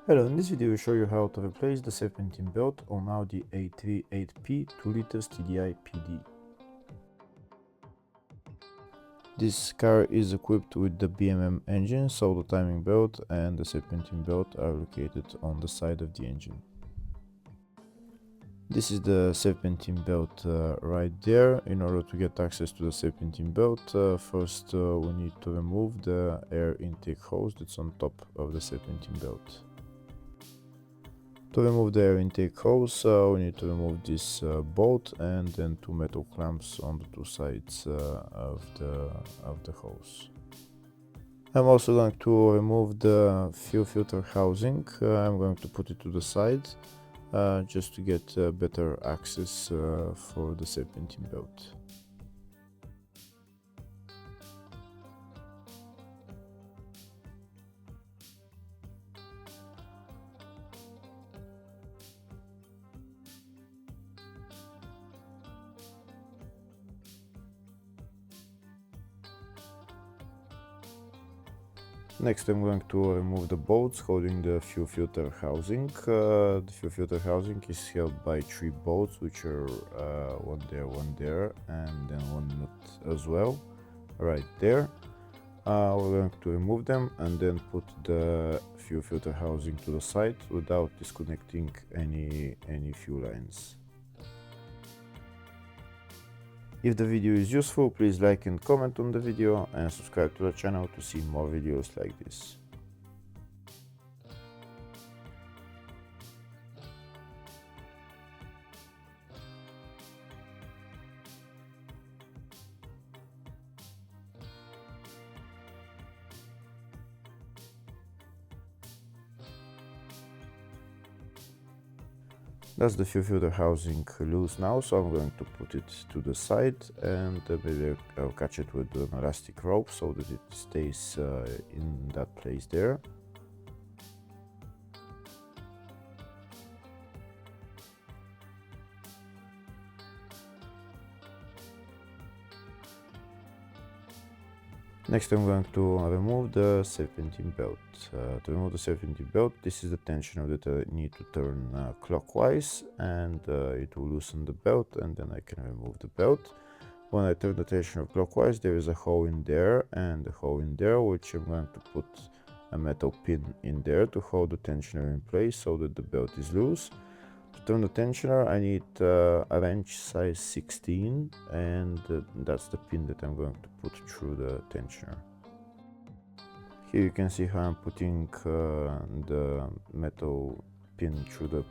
Hello, in this video we show you how to replace the serpentine belt on Audi A3 8P 2 liters TDI PD. This car is equipped with the BMM engine, so the timing belt and the serpentine belt are located on the side of the engine. This is the serpentine belt right there. In order to get access to the serpentine belt, first we need to remove the air intake hose that's on top of the serpentine belt. To remove the air intake hose, we need to remove this bolt and then two metal clamps on the two sides of the hose. I'm also going to remove the fuel filter housing. I'm going to put it to the side just to get better access for the serpentine belt. Next, I'm going to remove the bolts holding the fuel filter housing. The fuel filter housing is held by three bolts, which are one there, and then one nut as well, right there. We're going to remove them and then put the fuel filter housing to the side without disconnecting any fuel lines. If the video is useful, please like and comment on the video and subscribe to the channel to see more videos like this. That's the fuel filter housing loose now, so I'm going to put it to the side and maybe I'll catch it with an elastic rope so that it stays in that place there. Next, I'm going to remove the serpentine belt. To remove the serpentine belt, this is the tensioner that I need to turn clockwise, and it will loosen the belt, and then I can remove the belt. When I turn the tensioner clockwise, there is a hole in there and a hole in there, which I'm going to put a metal pin in there to hold the tensioner in place so that the belt is loose. To turn the tensioner, I need a wrench size 16, and that's the pin that I'm going to put through the tensioner. Here you can see how I'm putting the metal pin through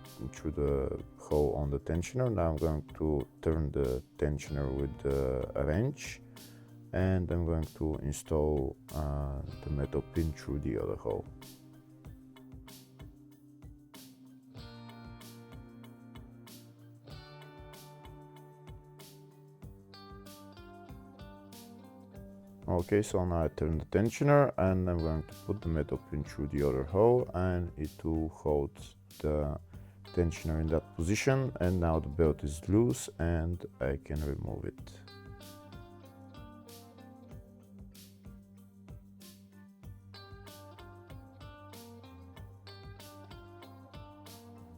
the hole on the tensioner. Now I'm going to turn the tensioner with a wrench, and I'm going to install the metal pin through the other hole. Okay, so now I turn the tensioner and I'm going to put the metal pin through the other hole, and it will hold the tensioner in that position, and now the belt is loose and I can remove it.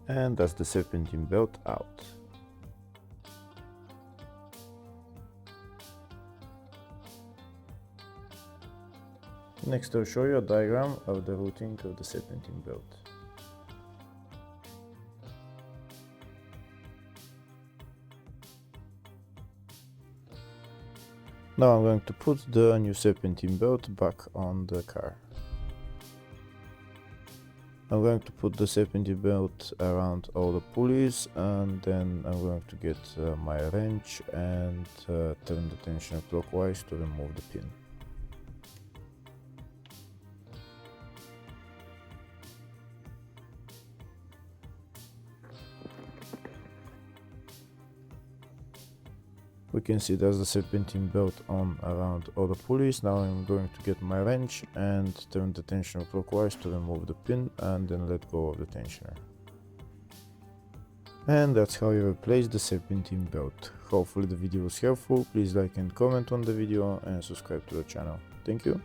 And that's the serpentine belt out. Next, I'll show you a diagram of the routing of the serpentine belt. Now I'm going to put the new serpentine belt back on the car. I'm going to put the serpentine belt around all the pulleys, and then I'm going to get my wrench and turn the tensioner clockwise to remove the pin. We can see there's the serpentine belt on around all the pulleys. Now I'm going to get my wrench and turn the tensioner clockwise to remove the pin and then let go of the tensioner. And that's how you replace the serpentine belt. Hopefully the video was helpful. Please like and comment on the video and subscribe to the channel. Thank you.